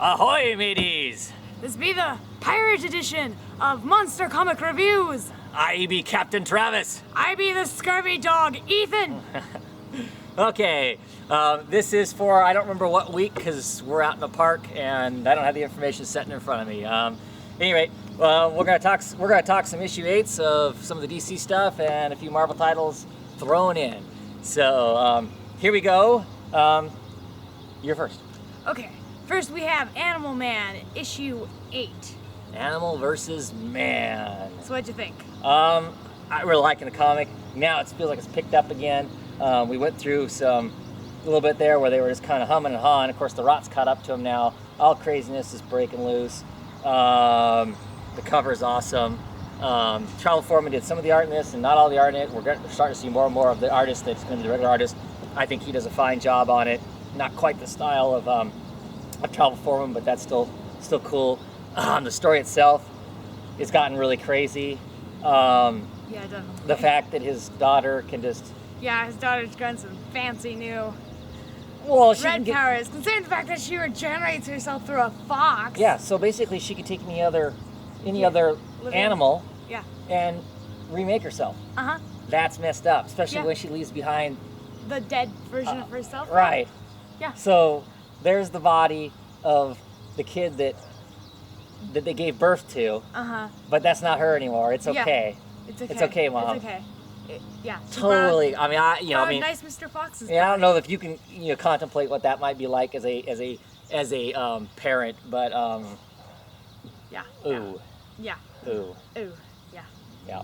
Ahoy, mateys! This be the pirate edition of Monster Comic Reviews. I be Captain Travis. I be the scurvy dog, Ethan. Okay, this is for, I don't remember what week because we're out in the park and I don't have the information sitting in front of me. Anyway, we're gonna talk some issue 8s of some of the DC stuff and a few Marvel titles thrown in. So here we go. You're first. Okay, first we have Animal Man, issue 8. Animal versus Man. So what'd you think? I really liking the comic. Now it feels like it's picked up again. We went through a little bit there where they were just kind of humming and hawing. Of course, the rot's caught up to them now. All craziness is breaking loose. The cover is awesome. Travel Foreman did some of the art in this and not all the art in it. We're starting to see more and more of the artist that's going to be the regular artist. I think he does a fine job on it. Not quite the style of Travel Foreman, but that's still cool. The story itself has gotten really crazy. Yeah, definitely. The fact that his daughter can just... Yeah, his daughter's got some fancy new red powers. Considering the fact that she regenerates herself through a fox. Yeah, so basically she could take any other animal and remake herself. Uh-huh. That's messed up, especially when she leaves behind the dead version of herself. Right. Yeah. So there's the body of the kid that they gave birth to. Uh-huh. But that's not her anymore. It's okay. Yeah. It's okay. It's okay, Mom. It's okay. Yeah. Totally. Nice Mr. Fox's. Yeah, I don't know if you can contemplate what that might be like as a parent, but yeah. Ooh. Yeah. Ooh. Ooh. Yeah. Yeah.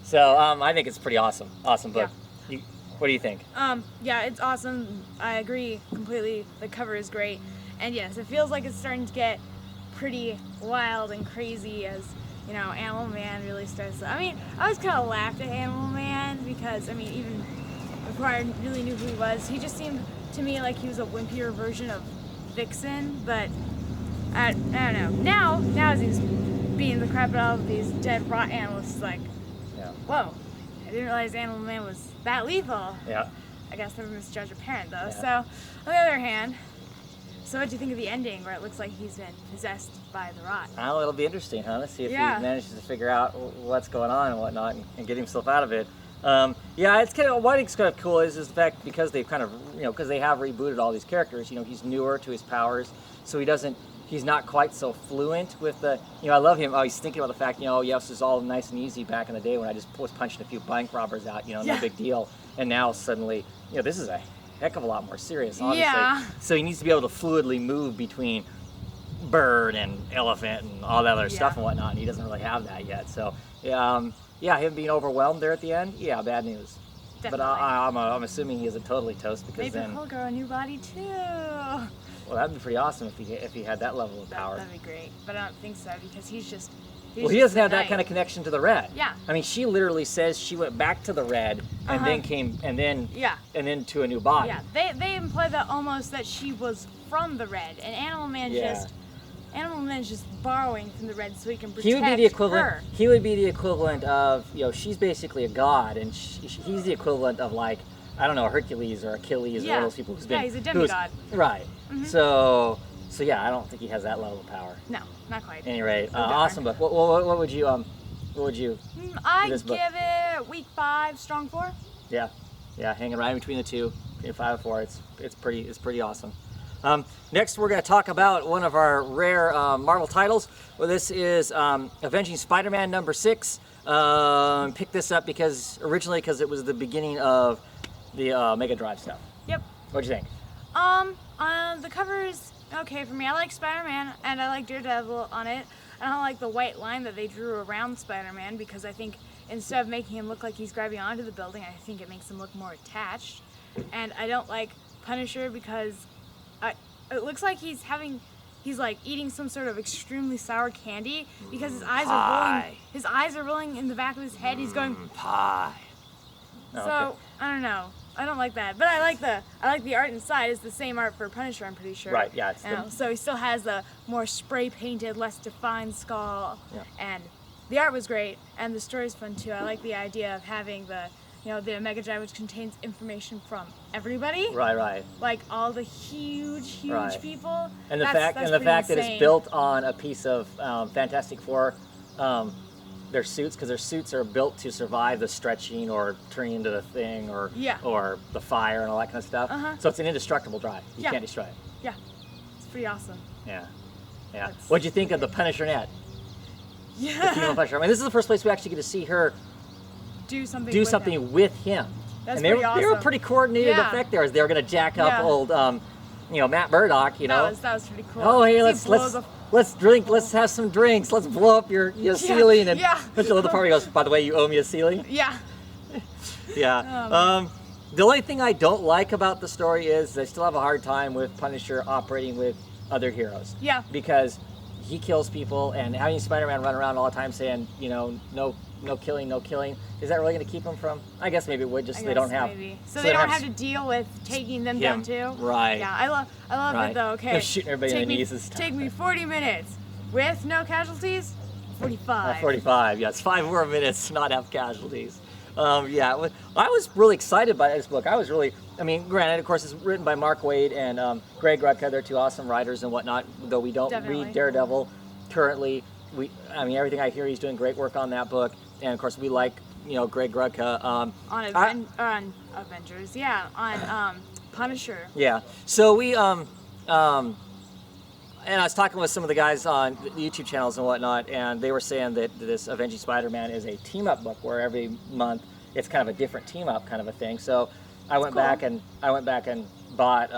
So I think it's pretty awesome. Awesome book. Yeah. What do you think? Yeah, it's awesome. I agree completely. The cover is great, and yes, it feels like it's starting to get pretty wild and crazy as Animal Man really starts. I mean, I always kind of laughed at Animal Man because, even before I really knew who he was, he just seemed to me like he was a wimpier version of Vixen, but I don't know. Now as he's beating the crap out of these dead rot animals, it's like, whoa, I didn't realize Animal Man was that lethal. Yeah. I guess never misjudge a parent, though. Yeah. So, on the other hand, so what do you think of the ending where it looks like he's been possessed by the rot? Oh, it'll be interesting, huh? Let's see if he manages to figure out what's going on and whatnot and get himself out of it. It's kind of, what I think's kind of cool is the fact because they've kind of, because they have rebooted all these characters, he's newer to his powers, so he's not quite so fluent with the, I love him. Oh, he's thinking about the fact, yes, it was all nice and easy back in the day when I just was punching a few bank robbers out, no big deal. And now suddenly, this is a heck of a lot more serious, obviously. Yeah. So he needs to be able to fluidly move between bird and elephant and all that other stuff and whatnot, and he doesn't really have that yet. So, him being overwhelmed there at the end, bad news. Definitely. But I'm assuming he isn't totally toast because maybe he'll grow a new body too. Well, that'd be pretty awesome if he had that level of power. That'd be great, but I don't think so because he's just. He doesn't have that kind of connection to the red. Yeah. She literally says she went back to the red and then came and then to a new body. Yeah. They imply that almost that she was from the red, and Animal Man's just borrowing from the red so he can protect her. He would be the equivalent of she's basically a god, and he's the equivalent of like Hercules or Achilles or one of those people who's been. Yeah, he's a demigod. Right. Mm-hmm. So I don't think he has that level of power. No, not quite. At any rate, awesome book. What would you I'd give it week 5, strong 4. Yeah, hanging right in between the two, 5 and 4. It's pretty awesome. Next, we're going to talk about one of our rare Marvel titles. Well, this is Avenging Spider-Man number 6. Picked this up because it was the beginning of the Mega Drive stuff. Yep. What'd you think? The cover is okay for me. I like Spider-Man and I like Daredevil on it. I don't like the white line that they drew around Spider-Man because I think instead of making him look like he's grabbing onto the building, I think it makes him look more attached. And I don't like Punisher because it looks like he's like eating some sort of extremely sour candy because his eyes are rolling. His eyes are rolling in the back of his head. He's going pie. So I don't know. I don't like that, but I like the art inside. It's the same art for Punisher, I'm pretty sure. Right. Yeah. So he still has the more spray painted, less defined skull, and the art was great, and the story's fun too. I like the idea of having the Omega Drive, which contains information from everybody. Right. Like all the huge Right. people. And the that's fact that insane. it's built on a piece of Fantastic Four, their suits, because their suits are built to survive the stretching or turning into the thing or the fire and all that kind of stuff. So it's an indestructible drive. You can't destroy it. Yeah, it's pretty awesome. Yeah. What'd you think of the Punisher net? Yeah. The female Punisher. I mean, this is the first place we actually get to see her do something with him. That's and they awesome. They were pretty coordinated effect there. As they were going to jack up old, Matt Murdock. That was pretty cool. Oh, hey, let's drink. Let's have some drinks. Let's blow up your ceiling. And Mr. Little Party goes, by the way, you owe me a ceiling. Yeah. Yeah. The only thing I don't like about the story is I still have a hard time with Punisher operating with other heroes. Yeah. Because he kills people, and having Spider-Man run around all the time saying, no killing, no killing. Is that really going to keep them from? I guess maybe it would, just so they don't have. Maybe. So they don't have to deal with taking them down too. Right. Yeah, I love it though. Okay. They're shooting everybody in the knees and stuff. Take me 40 minutes with no casualties. 45. 45. Yeah, it's 5 more minutes to not have casualties. I was really excited by this book. Granted, of course, it's written by Mark Waid and Greg Rucka. They're 2 awesome writers and whatnot. Though we don't read Daredevil currently. Everything I hear, he's doing great work on that book. And of course, we like, Greg Rucka. On Avengers, on Punisher. Yeah. So we, and I was talking with some of the guys on the YouTube channels and whatnot, and they were saying that this Avenging Spider-Man is a team-up book where every month it's kind of a different team-up kind of a thing. So I went back and bought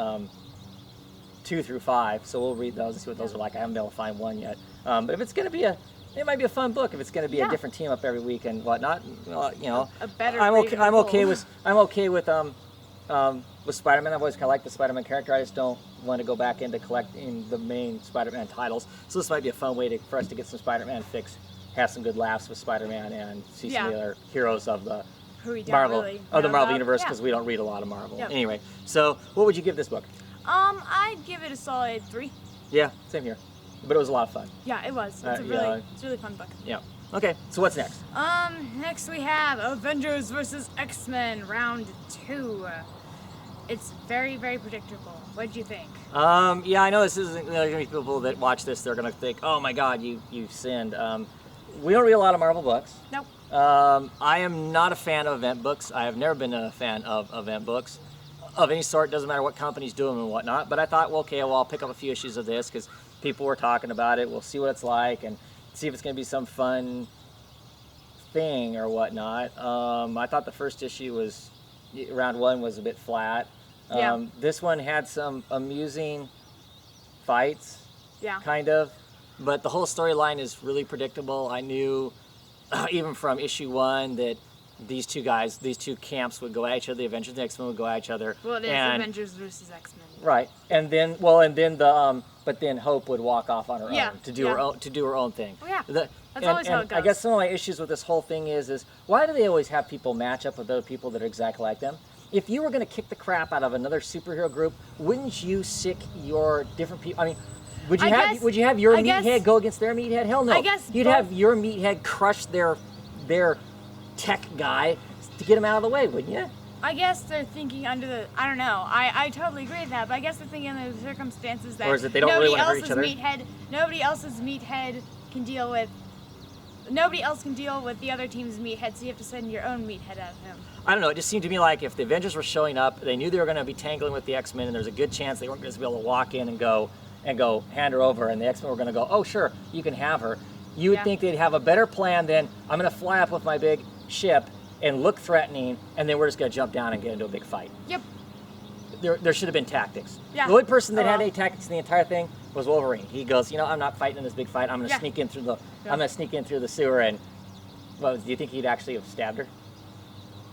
2 through 5. So we'll read those and see what those are like. I haven't been able to find one yet. But if it's going to be it might be a fun book if it's going to be a different team up every week and whatnot. A better. I'm okay with Spider-Man. I've always kind of liked the Spider-Man character. I just don't want to go back into collecting the main Spider-Man titles. So this might be a fun way for us to get some Spider-Man fix, have some good laughs with Spider-Man, and see some of the other heroes of the Marvel universe, because we don't read a lot of Marvel. Yep. Anyway, so what would you give this book? I'd give it a solid 3. Yeah, same here. But it was a lot of fun. Yeah, it was. It's a really fun book. Yeah. Okay, so what's next? Next we have Avengers vs. X-Men Round 2. It's very, very predictable. What did you think? I know this isn't going to be people that watch this. They're going to think, oh my God, you've sinned. We don't read a lot of Marvel books. Nope. I am not a fan of event books. I have never been a fan of event books of any sort. Doesn't matter what companies do them and whatnot. But I thought, I'll pick up a few issues of this because people were talking about it. We'll see what it's like and see if it's going to be some fun thing or whatnot. I thought the first issue round 1 was a bit flat. This one had some amusing fights, kind of, but the whole storyline is really predictable. I knew even from issue 1 that these two camps would go at each other. The Avengers and the X-Men would go at each other. Well, it is Avengers versus X-Men. Right, and then but then Hope would walk off on her own to do her own thing. Oh, yeah. That's always how it goes. I guess some of my issues with this whole thing is why do they always have people match up with other people that are exactly like them? If you were going to kick the crap out of another superhero group, wouldn't you sick your different people? I mean, would you have your meathead go against their meathead? Hell no. You'd have your meathead crush their tech guy to get him out of the way, wouldn't you? I guess they're thinking I don't know. I totally agree with that, but I guess they're thinking under the circumstances that, or is it they don't really want to hurt each other? Nobody else's meathead can deal with. Nobody else can deal with the other team's meathead, so you have to send your own meathead at him. I don't know. It just seemed to me like if the Avengers were showing up, they knew they were going to be tangling with the X-Men, and there's a good chance they weren't going to be able to walk in and go hand her over, and the X-Men were going to go, oh sure, you can have her. You would think they'd have a better plan than I'm going to fly up with my big ship and look threatening, and then we're just going to jump down and get into a big fight. Yep. There should have been tactics. Yeah. The only person that had any tactics in the entire thing was Wolverine. He goes, I'm not fighting in this big fight. I'm going to sneak in through the sewer and. Well, do you think he'd actually have stabbed her?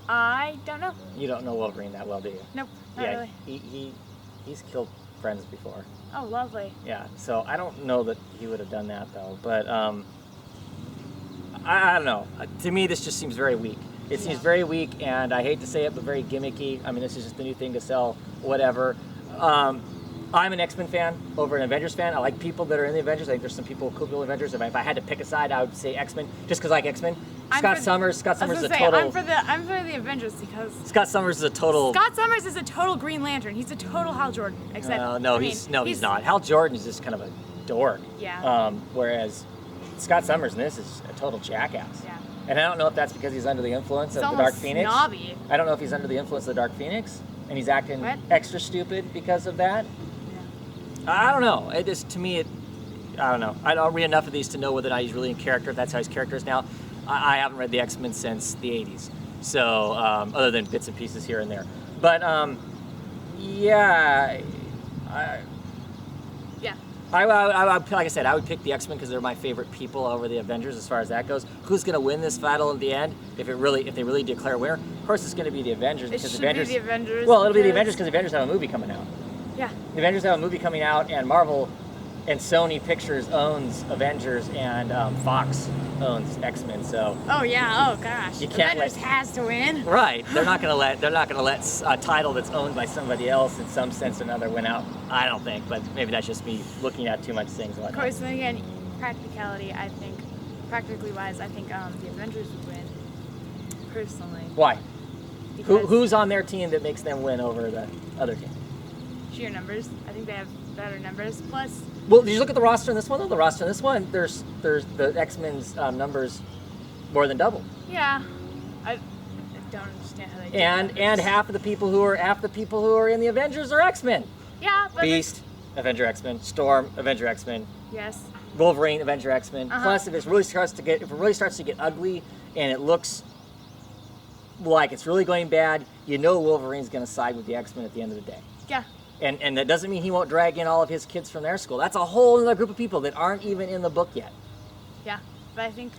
I don't know. You don't know Wolverine that well, do you? Nope, not really. He's killed friends before. Oh, lovely. Yeah, so I don't know that he would have done that though. But I don't know. To me, this just seems very weak. It seems very weak, and I hate to say it, but very gimmicky. I mean, this is just the new thing to sell, whatever. I'm an X-Men fan over an Avengers fan. I like people that are in the Avengers. I think there's some cool people in Avengers. If I had to pick a side, I would say X-Men, just because I like X-Men. Scott Summers. Scott I was Summers is a gonna say, total. I'm for the Avengers because Scott Summers is a total. Scott Summers is a total Green Lantern. He's a total Hal Jordan. Except he's not. Hal Jordan is just kind of a dork. Yeah. Whereas Scott Summers in this is a total jackass. Yeah. And I don't know if that's because he's under the influence He's of the Dark almost Phoenix. snobby. I don't know if he's under the influence of the Dark Phoenix and he's acting What? extra stupid because of that. Yeah. I don't know. It just to me, I don't know. I don't read enough of these to know whether or not he's really in character. If that's how his character is now. I haven't read the XMen since the '80s, so other than bits and pieces here and there. But yeah. Yeah. Like I said, I would pick the X-Men because they're my favorite people over the Avengers as far as that goes. Who's going to win this battle at the end? If they really declare a winner, of course it's going to be the Avengers It should be the Avengers. Well, it'll be the Avengers because the Avengers have a movie coming out. Yeah. The Avengers have a movie coming out, and Marvel and Sony Pictures owns Avengers, and Fox owns X-Men. So. Oh yeah. Oh gosh. You can't Avengers has to win. Right. They're not going to let a title that's owned by somebody else in some sense or another win out. I don't think, but maybe that's just me looking at too much things. Of course, then again, practically wise, I think the Avengers would win. Personally. Why? Because Who's on their team that makes them win over the other team? sheer numbers. I think they have better numbers. Plus. Well, did you look at the roster in this one? Though the roster in this one, there's the X-Men's numbers more than double. Yeah. I don't understand how they do And numbers. half the people who are in the Avengers are X-Men. Yeah, but Beast, Avenger X-Men. Storm, Avenger X-Men. yes. Wolverine, Avenger X-Men. Uh-huh. Plus, if it really starts to get ugly and it looks like it's really going bad, you know Wolverine's going to side with the X-Men at the end of the day. Yeah. And that doesn't mean he won't drag in all of his kids from their school. That's a whole other group of people that aren't even in the book yet. Yeah. But I think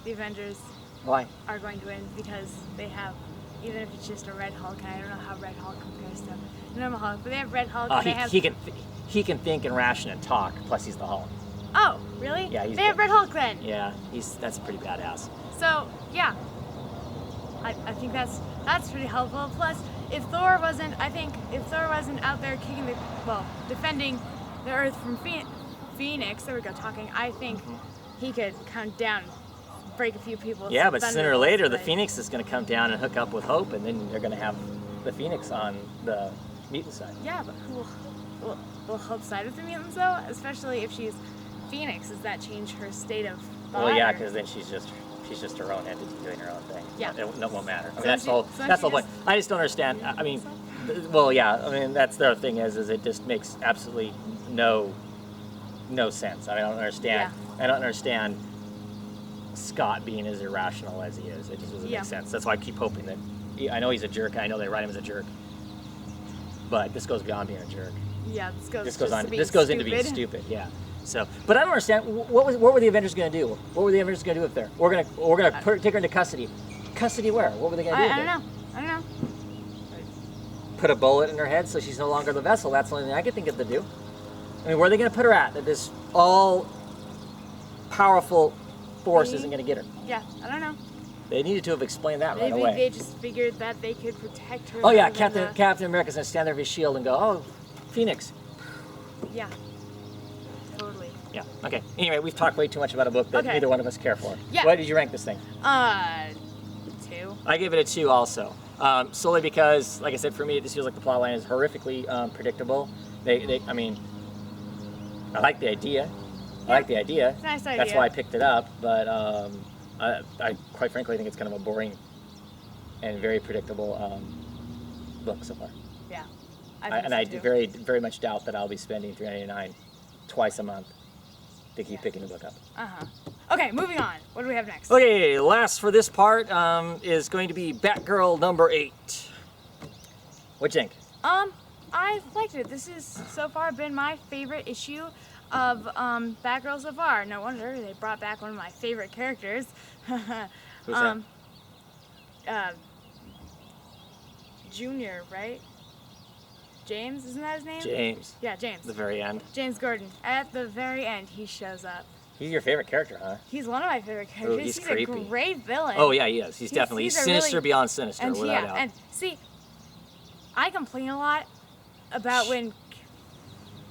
the Avengers Why? are going to win because they have, even if it's just a Red Hulk, and I don't know how Red Hulk compares to normal Hulk, but they have Red Hulk. And they have... he can think and ration and talk. Plus, he's the Hulk. Oh, really? Yeah, they have Red Hulk then. Yeah, that's pretty badass. So yeah, I think that's pretty helpful. Plus, if Thor wasn't out there defending the Earth from Phoenix, there we go talking. I think he could come down, break a few people. Yeah, but sooner or later, the but- Phoenix is going to come down and hook up with Hope, and then they're going to have the Phoenix on the mutant side. Yeah, but who will Hope side with the mutants though? Especially if she's Phoenix, does that change her state of thought? Well, yeah, or- because then she's just her own entity doing her own thing. Yeah. It won't matter. I mean, So that's she- the whole so that's she the whole point. I just don't understand. I mean, well, yeah. I mean, that's the other thing is it just makes absolutely no sense. I mean, I don't understand. Yeah. I don't understand Scott being as irrational as he is. It just doesn't Yeah. make sense. That's why I keep hoping that. I know he's a jerk. I know they write him as a jerk. But this goes beyond being a jerk. Yeah, This goes into being stupid. Yeah. So, but I don't understand what were the Avengers going to do? What were the Avengers going to do up there? We're gonna take her into custody. Custody where? What were they going to do? I don't know. Put a bullet in her head so she's no longer the vessel. That's the only thing I could think of to do. I mean, where are they going to put her at? That this all powerful force isn't going to get her. Yeah, I don't know. They needed to have explained that right Maybe away. they just figured that they could protect her. Oh yeah, better than Captain America's going to stand there with his shield and go, "Oh, Phoenix." Yeah. Totally. Yeah. Okay. Anyway, we've talked way too much about a book that Okay. neither one of us care for. Yeah. What did you rank this thing? 2. I gave it a 2 also. Solely because, like I said, for me, this feels like the plot line is horrifically predictable. I mean, I like the idea. I like the idea. It's a nice That's idea. why I picked it up. But I quite frankly think it's kind of a boring and very predictable book so far. Yeah. I very, very much doubt that I'll be spending $3.99 twice a month to keep picking the book up. Okay, moving on. What do we have next? Okay, last for this part is going to be Batgirl number 8. What'd you think? I liked it. This has so far been my favorite issue of Batgirl so far. No wonder they brought back one of my favorite characters. Who's that? Junior, right? James, isn't that his name? James. Yeah, James. The very end. James Gordon. At the very end, he shows up. He's your favorite character, huh? He's one of my favorite characters. he's a creepy. great villain. Oh yeah, he is. He's definitely he's a sinister really- beyond sinister, And without doubt. and see, I complain a lot about when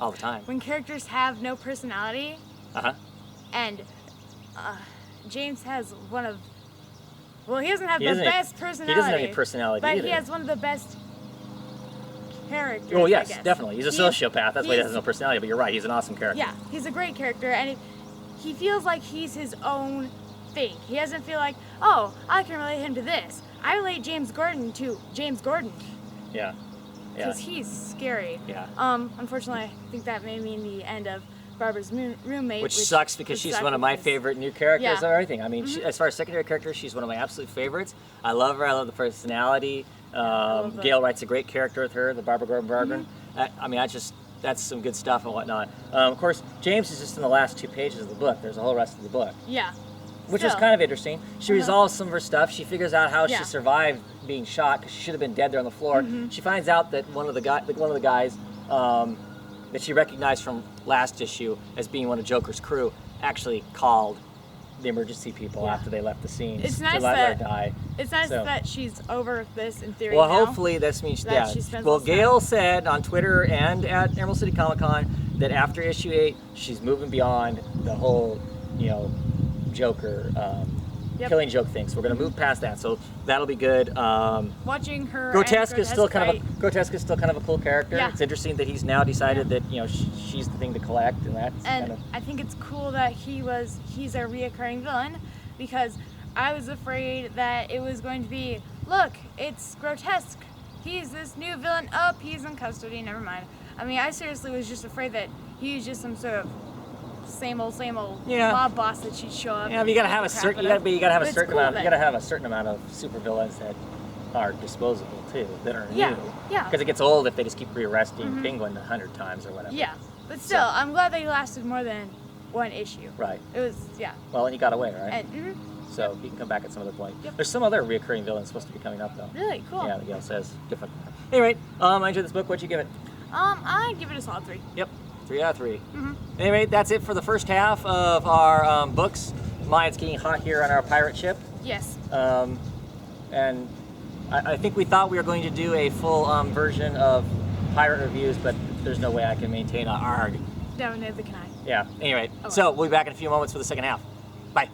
All the time. characters have no personality, Uh huh. and James has one of Well, he doesn't have He the doesn't- best personality. He doesn't have any personality but either. he has one of the best characters. Oh I yes, guess. definitely. He's a sociopath. That's why he has no personality. But you're right. He's an awesome character. Yeah, he's a great character, and he feels like he's his own thing. He doesn't feel like, oh, I can relate him to this. I relate James Gordon to James Gordon Yeah. Yeah. because he's scary. Yeah. Unfortunately, I think that may mean the end of Barbara's roommate, Which sucks because she's one of my favorite new characters Yeah. of everything. I mean, as far as secondary characters, she's one of my absolute favorites. I love her. I love the personality. Gail writes a great character with her, the Barbara Gordon Bargain. I mean, that's some good stuff and whatnot. Of course, James is just in the last 2 pages of the book. There's a whole rest of the book. Yeah. Which is kind of interesting. She resolves some of her stuff. She figures out how she survived being shot because she should have been dead there on the floor. She finds out that one of the guys that she recognized from last issue as being one of Joker's crew actually called the emergency people after they left the scene It's to nice let that her die. It's nice So- that she's over this in theory. Well, now. hopefully this means that she spends Well, less time. Gail said on Twitter and at Emerald City Comic Con that after issue 8, she's moving beyond the whole, Joker killing joke thing. So we're gonna move past that. So that'll be good. Watching her. Grotesque and is still kind fight. of a cool character. Yeah. It's interesting that he's now decided that she's the thing to collect, and that's And kind of. I think it's cool that he's a reoccurring villain, because I was afraid that it was going to be, look, it's Grotesque. He's this new villain. Oh, he's in custody. Never mind. I mean, I seriously was just afraid that he was just some sort of same old mob boss that she'd show up. Yeah, but you gotta have a certain. You gotta have a certain amount. You Then. gotta have a certain amount of supervillains that are disposable too, that are Yeah, new. yeah. Because it gets old if they just keep rearresting Penguin 100 times or whatever. Yeah, but still, I'm glad that he lasted more than one issue. Right. It was, Well, and he got away, right? And, So he can come back at some other point. Yep. There's some other reoccurring villains supposed to be coming up though. really cool. Yeah, Gail says different. Anyway, I enjoyed this book. What'd you give it? I'd give it a solid 3. Yep, 3 out of 3. Anyway, that's it for the first half of our books. It's getting hot here on our pirate ship. Yes. And I think we thought we were going to do a full version of pirate reviews, but there's no way I can maintain a ARG. No, neither can I. Yeah, anyway, well. so we'll be back in a few moments for the second half. Bye.